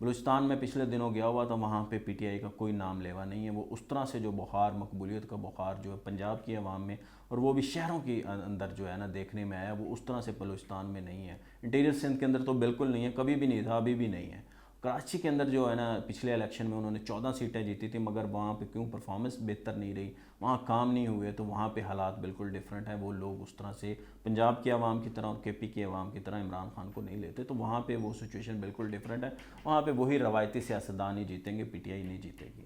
بلوچستان میں پچھلے دنوں گیا ہوا تھا، وہاں پہ پی ٹی آئی کا کوئی نام لیوا نہیں ہے. وہ اس طرح سے جو بخار، مقبولیت کا بخار جو ہے پنجاب کی عوام میں اور وہ بھی شہروں کی اندر جو ہے نا دیکھنے میں آیا، وہ اس طرح سے بلوچستان میں نہیں ہے. انٹیریئر سندھ کے اندر تو بالکل نہیں ہے، کبھی بھی نہیں تھا، ابھی بھی نہیں ہے. کراچی کے اندر جو ہے نا پچھلے الیکشن میں انہوں نے 14 سیٹیں جیتی تھی، مگر وہاں پہ کیوں پرفارمنس بہتر نہیں رہی، وہاں کام نہیں ہوئے، تو وہاں پہ حالات بالکل ڈیفرنٹ ہیں. وہ لوگ اس طرح سے پنجاب کی عوام کی طرح اور کے پی کی عوام کی طرح عمران خان کو نہیں لیتے، تو وہاں پہ وہ سچویشن بالکل ڈیفرنٹ ہے. وہاں پہ وہی روایتی سیاستدان ہی جیتیں گے، پی ٹی آئی نہیں جیتے گی.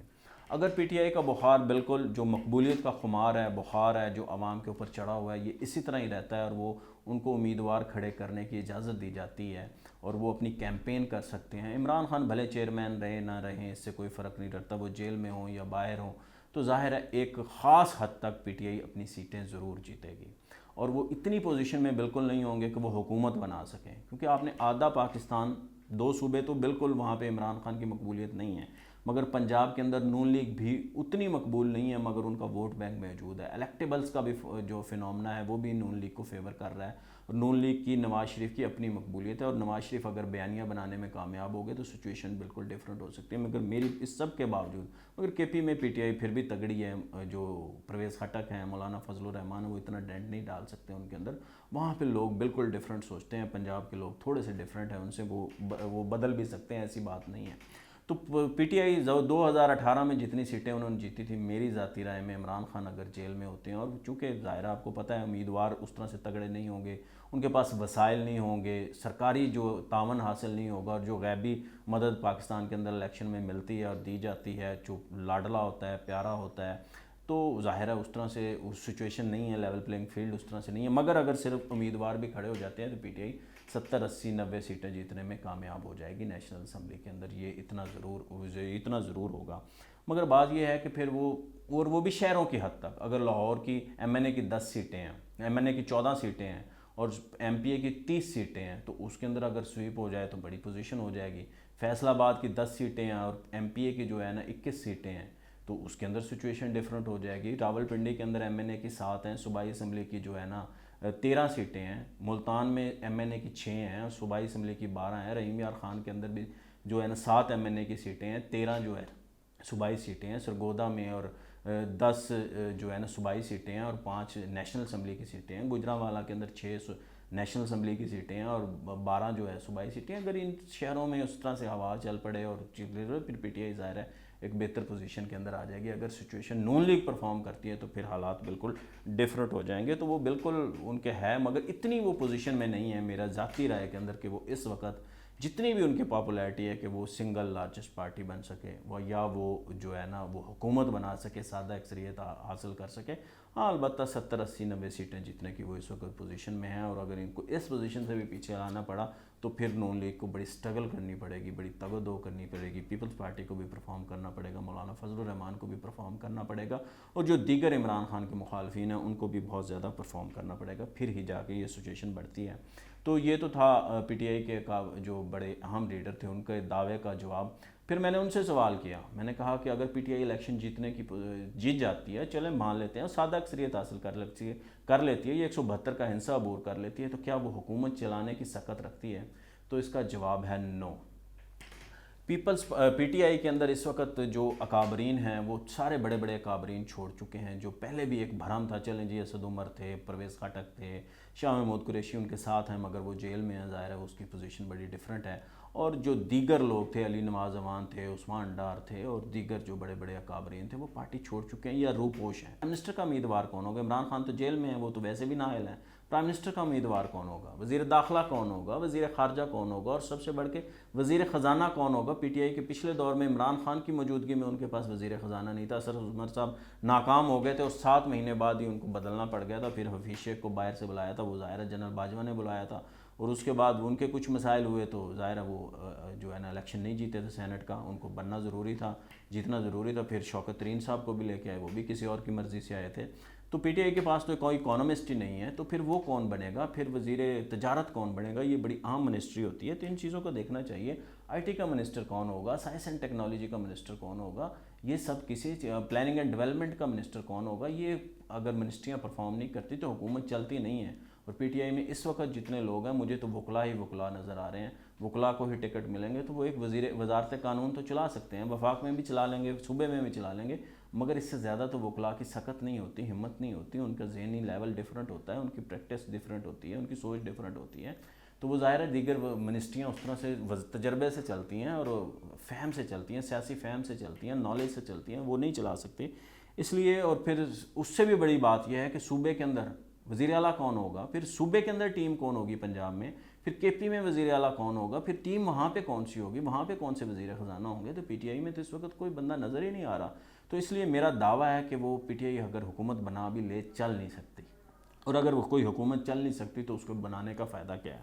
اگر پی ٹی آئی کا بخار بالکل جو مقبولیت کا خمار ہے، بخار ہے جو عوام کے اوپر چڑھا ہوا ہے، یہ اسی طرح ہی رہتا ہے اور وہ ان کو امیدوار کھڑے کرنے کی اجازت دی جاتی ہے اور وہ اپنی کیمپین کر سکتے ہیں. عمران خان بھلے چیئرمین رہے نہ رہیں، اس سے کوئی فرق نہیں رہتا، وہ جیل میں ہوں یا باہر ہوں، تو ظاہر ہے ایک خاص حد تک پی ٹی آئی اپنی سیٹیں ضرور جیتے گی. اور وہ اتنی پوزیشن میں بالکل نہیں ہوں گے کہ وہ حکومت بنا سکیں، کیونکہ آپ نے آدھا پاکستان، 2 صوبے تو بالکل وہاں پہ عمران خان کی مقبولیت نہیں ہے، مگر پنجاب کے اندر نون لیگ بھی اتنی مقبول نہیں ہے، مگر ان کا ووٹ بینک موجود ہے. الیکٹیبلز کا بھی جو فینومنا ہے وہ بھی نون لیگ کو فیور کر رہا ہے، اور نون لیگ کی نواز شریف کی اپنی مقبولیت ہے، اور نواز شریف اگر بیانیہ بنانے میں کامیاب ہو گئے تو سچویشن بالکل ڈیفرنٹ ہو سکتی ہے. مگر میری اس سب کے باوجود، مگر کے پی میں پی ٹی آئی پھر بھی تگڑی ہے. جو پرویز خٹک ہیں، مولانا فضل الرحمان ہیں، وہ اتنا ڈینٹ نہیں ڈال سکتے ان کے اندر. وہاں پہ لوگ بالکل ڈیفرنٹ سوچتے ہیں، پنجاب کے لوگ تھوڑے سے ڈیفرنٹ ہیں، ان سے وہ بدل بھی سکتے ہیں، ایسی بات نہیں ہے. تو پی ٹی آئی 2018 میں جتنی سیٹیں انہوں نے جیتی تھی، میری ذاتی رائے میں عمران خان اگر جیل میں ہوتے ہیں، اور چونکہ ظاہر آپ کو پتہ ہے امیدوار اس طرح سے تگڑے نہیں ہوں گے، ان کے پاس وسائل نہیں ہوں گے، سرکاری جو تعاون حاصل نہیں ہوگا، اور جو غیبی مدد پاکستان کے اندر الیکشن میں ملتی ہے اور دی جاتی ہے، جو لاڈلا ہوتا ہے، پیارا ہوتا ہے، تو ظاہر ہے اس طرح سے اس سچویشن نہیں ہے، لیول پلینگ فیلڈ اس طرح سے نہیں ہے. مگر اگر صرف امیدوار بھی کھڑے ہو جاتے ہیں تو پی ٹی آئی 70 80 90 سیٹیں جیتنے میں کامیاب ہو جائے گی نیشنل اسمبلی کے اندر، یہ اتنا ضرور ہوگا. مگر بات یہ ہے کہ پھر وہ بھی شہروں کی حد تک. اگر لاہور کی ایم این اے کی 10 سیٹیں ہیں، ایم این اے کی 14 سیٹیں ہیں اور ایم پی اے کی 30 سیٹیں ہیں، تو اس کے اندر اگر سویپ ہو جائے تو بڑی پوزیشن ہو جائے گی. فیصل آباد کی 10 سیٹیں ہیں اور ایم پی اے کی جو ہے نا 21 سیٹیں ہیں، تو اس کے اندر سچویشن ڈیفرنٹ ہو جائے گی. راول پنڈی کے اندر ایم این اے کی 7 ہیں، صوبائی اسمبلی کی جو ہے نا 13 سیٹیں ہیں. ملتان میں ایم این اے کی 6 ہیں اور صوبائی اسمبلی کی 12 ہیں. رحیم یار خان کے اندر بھی جو ہے نا 7 ایم این اے کی سیٹیں ہیں، 13 جو ہے صوبائی سیٹیں ہیں. سرگودا میں اور 10 جو ہے نا صوبائی سیٹیں ہیں اور 5 نیشنل اسمبلی کی سیٹیں ہیں. گجرانوالہ کے اندر 6 نیشنل اسمبلی کی سیٹیں ہیں اور 12 جو ہے صوبائی سیٹیں ہیں. اگر ان شہروں میں اس طرح سے ہوا چل پڑے اور پھر پی ٹی آئی ظاہر ہے ایک بہتر پوزیشن کے اندر آ جائے گی. اگر سچویشن نون لیگ پرفارم کرتی ہے تو پھر حالات بالکل ڈیفرنٹ ہو جائیں گے. تو وہ بالکل ان کے ہے، مگر اتنی وہ پوزیشن میں نہیں ہے میرا ذاتی رائے کے اندر کہ وہ اس وقت جتنی بھی ان کی پاپولیرٹی ہے کہ وہ سنگل لارجسٹ پارٹی بن سکے، یا وہ جو ہے نا وہ حکومت بنا سکے، سادہ اکثریت حاصل کر سکے. ہاں البتہ 70 80 90 سیٹیں جیتنے کی وہ اس وقت پوزیشن میں ہیں، اور اگر ان کو اس پوزیشن سے بھی پیچھے آنا پڑا تو پھر نون لیگ کو بڑی سٹرگل کرنی پڑے گی، بڑی تگ و دو کرنی پڑے گی. پیپلز پارٹی کو بھی پرفارم کرنا پڑے گا، مولانا فضل الرحمان کو بھی پرفارم کرنا پڑے گا، اور جو دیگر عمران خان کے مخالفین ہیں ان کو بھی بہت زیادہ پرفارم کرنا پڑے گا، پھر ہی جا کے یہ سچویشن بڑھتی ہے. تو یہ تو تھا پی ٹی آئی کے جو بڑے اہم لیڈر تھے ان کے دعوے کا جواب. پھر میں نے ان سے سوال کیا، میں نے کہا کہ اگر پی ٹی آئی الیکشن جیت جاتی ہے، چلیں مان لیتے ہیں سادہ اکثریت حاصل کر لیتی ہے، یہ 172 کا ہنسا عبور کر لیتی ہے، تو کیا وہ حکومت چلانے کی سکت رکھتی ہے؟ تو اس کا جواب ہے نو. پی ٹی آئی کے اندر اس وقت جو اکابرین ہیں وہ سارے بڑے بڑے اکابرین چھوڑ چکے ہیں. جو پہلے بھی ایک بھرم تھا، چلیں جی اسد عمر تھے، پرویز خٹک تھے، شاہ محمود قریشی ان کے ساتھ ہیں، مگر وہ جیل میں ہیں، ظاہر ہے اس کی پوزیشن بڑی ڈیفرنٹ ہے. اور جو دیگر لوگ تھے، علی نواز امان تھے، عثمان ڈار تھے، اور دیگر جو بڑے بڑے اکابرین تھے، وہ پارٹی چھوڑ چکے ہیں یا روپوش ہیں. پرائم منسٹر کا امیدوار کون ہوگا؟ عمران خان تو جیل میں ہیں، وہ تو ویسے بھی نااہل ہیں. پرائم منسٹر کا امیدوار کون ہوگا؟ وزیر داخلہ کون ہوگا؟ وزیر خارجہ کون ہوگا؟ اور سب سے بڑھ کے وزیر خزانہ کون ہوگا؟ پی ٹی آئی کے پچھلے دور میں عمران خان کی موجودگی میں ان کے پاس وزیر خزانہ نہیں تھا. اسد عمر صاحب ناکام ہو گئے تھے اور 7 مہینے بعد ہی ان کو بدلنا پڑ گیا تھا. پھر حفیظ شیخ کو باہر سے بلایا تھا، وہ ظاہر ہے جنرل باجوہ نے بلایا تھا، اور اس کے بعد ان کے کچھ مسائل ہوئے تو ظاہر ہے وہ جو ہے نا الیکشن نہیں جیتے تھے سینٹ کا. ان کو بننا ضروری تھا، جیتنا ضروری تھا. پھر شوکت ترین صاحب کو بھی لے کے آئے، وہ بھی کسی اور کی مرضی سے آئے تھے. تو پی ٹی آئی کے پاس تو کوئی اکانومسٹ ہی نہیں ہے، تو پھر وہ کون بنے گا؟ پھر وزیر تجارت کون بنے گا؟ یہ بڑی اہم منسٹری ہوتی ہے، تو ان چیزوں کو دیکھنا چاہیے. آئی ٹی کا منسٹر کون ہوگا؟ سائنس اینڈ ٹیکنالوجی کا منسٹر کون ہوگا؟ یہ سب کسی پلاننگ اینڈ ڈیولپمنٹ کا منسٹر کون ہوگا؟ یہ اگر منسٹریاں پرفارم نہیں کرتی تو حکومت چلتی نہیں ہے. اور پی ٹی آئی میں اس وقت جتنے لوگ ہیں مجھے تو وکلا ہی وکلا نظر آ رہے ہیں. وکلا کو ہی ٹکٹ ملیں گے تو وہ ایک وزارت قانون تو چلا سکتے ہیں, وفاق میں بھی چلا لیں گے, صوبے میں بھی چلا لیں گے, مگر اس سے زیادہ تو وکلا کی سخت نہیں ہوتی, ہمت نہیں ہوتی, ان کا ذہنی لیول ڈیفرنٹ ہوتا ہے, ان کی پریکٹس ڈیفرنٹ ہوتی ہے, ان کی سوچ ڈیفرنٹ ہوتی ہے. تو وہ ظاہر ہے دیگر منسٹریاں اس طرح سے تجربے سے چلتی ہیں اور فہم سے چلتی ہیں, سیاسی فہم سے چلتی ہیں, نالج سے چلتی ہیں, وہ نہیں چلا سکتی. اس لیے اور پھر اس سے بھی بڑی بات یہ ہے کہ صوبے کے اندر وزیر اعلیٰ کون ہوگا, پھر صوبے کے اندر ٹیم کون ہوگی پنجاب میں, پھر کے پی میں وزیر اعلیٰ کون ہوگا, پھر ٹیم وہاں پہ کون سی ہوگی, وہاں پہ کون سے وزیر خزانہ ہوں گے. تو پی ٹی آئی میں تو اس وقت کوئی بندہ نظر ہی نہیں آ رہا. تو اس لیے میرا دعویٰ ہے کہ وہ پی ٹی آئی اگر حکومت بنا بھی لے چل نہیں سکتی, اور اگر وہ کوئی حکومت چل نہیں سکتی تو اس کو بنانے کا فائدہ کیا ہے.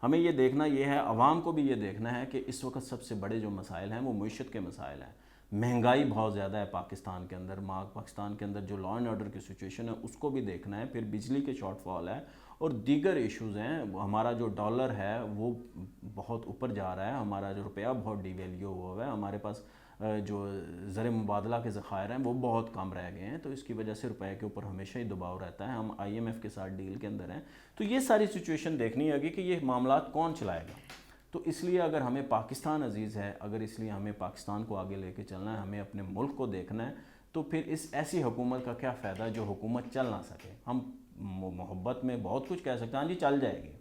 ہمیں یہ دیکھنا یہ ہے, عوام کو بھی یہ دیکھنا ہے کہ اس وقت سب سے بڑے جو مسائل ہیں وہ معیشت کے مسائل ہیں. مہنگائی بہت زیادہ ہے پاکستان کے اندر, پاکستان کے اندر جو لا اینڈ آرڈر کی سچویشن ہے اس کو بھی دیکھنا ہے, پھر بجلی کے شارٹ فال ہے اور دیگر ایشوز ہیں. ہمارا جو ڈالر ہے وہ بہت اوپر جا رہا ہے, ہمارا جو روپیہ بہت ڈی ویلیو ہوا ہے, ہمارے پاس جو زر مبادلہ کے ذخائر ہیں وہ بہت کم رہ گئے ہیں. تو اس کی وجہ سے روپے کے اوپر ہمیشہ ہی دباؤ رہتا ہے, ہم آئی ایم ایف کے ساتھ ڈیل کے اندر ہیں. تو یہ ساری سچویشن دیکھنی ہوگی کہ یہ معاملات کون چلائے گا. تو اس لیے اگر ہمیں پاکستان عزیز ہے, اگر اس لیے ہمیں پاکستان کو آگے لے کے چلنا ہے, ہمیں اپنے ملک کو دیکھنا ہے, تو پھر اس ایسی حکومت کا کیا فائدہ جو حکومت چل نہ سکے. ہم محبت میں بہت کچھ کہہ سکتے ہیں, ہاں جی چل جائے گی,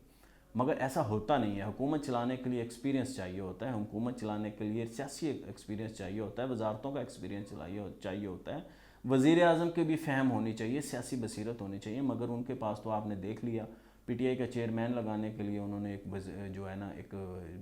مگر ایسا ہوتا نہیں ہے. حکومت چلانے کے لیے ایکسپیرینس چاہیے ہوتا ہے, حکومت چلانے کے لیے سیاسی ایکسپیرینس چاہیے ہوتا ہے, وزارتوں کا ایکسپیرینس چاہیے ہوتا ہے, وزیر اعظم کی بھی فہم ہونی چاہیے, سیاسی بصیرت ہونی چاہیے. مگر ان کے پاس تو آپ نے دیکھ لیا, پی ٹی آئی کا چیئرمین لگانے کے لیے انہوں نے ایک جو ہے نا ایک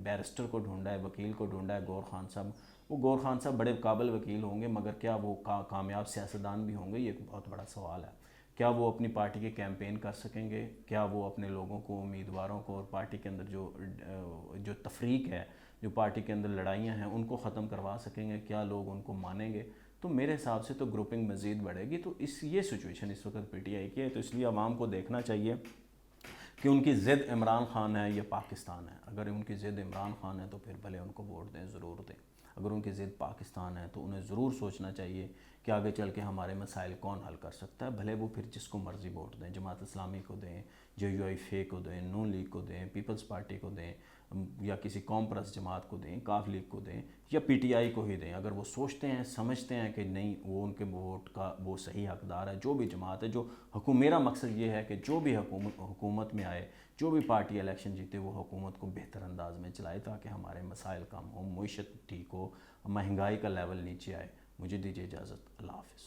بیرسٹر کو ڈھونڈا ہے, وکیل کو ڈھونڈا ہے, گور خان صاحب. وہ گور خان صاحب بڑے قابل وکیل ہوں گے, مگر کیا وہ کامیاب سیاستدان بھی ہوں گے, یہ ایک بہت بڑا سوال ہے. کیا وہ اپنی پارٹی کے کیمپین کر سکیں گے, کیا وہ اپنے لوگوں کو, امیدواروں کو, اور پارٹی کے اندر جو تفریق ہے, جو پارٹی کے اندر لڑائیاں ہیں ان کو ختم کروا سکیں گے, کیا لوگ ان کو مانیں گے. تو میرے حساب سے تو گروپنگ مزید بڑھے گی. تو یہ سچویشن اس وقت پی ٹی آئی کی ہے. تو اس لیے عوام کو دیکھنا چاہیے کہ ان کی ضد عمران خان ہے یا پاکستان ہے. اگر ان کی ضد عمران خان ہے تو پھر بھلے ان کو ووٹ دیں, ضرور دیں. اگر ان کی ضد پاکستان ہے تو انہیں ضرور سوچنا چاہیے کہ آگے چل کے ہمارے مسائل کون حل کر سکتا ہے. بھلے وہ پھر جس کو مرضی ووٹ دیں, جماعت اسلامی کو دیں, جے یو آئی فے کو دیں, نون لیگ کو دیں, پیپلز پارٹی کو دیں, یا کسی قوم پرست جماعت کو دیں, کاف لیگ کو دیں, یا پی ٹی آئی کو ہی دیں. اگر وہ سوچتے ہیں, سمجھتے ہیں کہ نہیں وہ ان کے ووٹ کا وہ صحیح حقدار ہے, جو بھی جماعت ہے, میرا مقصد یہ ہے کہ جو بھی حکومت میں آئے, جو بھی پارٹی الیکشن جیتے, وہ حکومت کو بہتر انداز میں چلائے تاکہ ہمارے مسائل کم ہوں, معیشت ٹھیک ہو, مہنگائی کا لیول نیچے آئے. مجھے دیجیے اجازت. اللہ حافظ.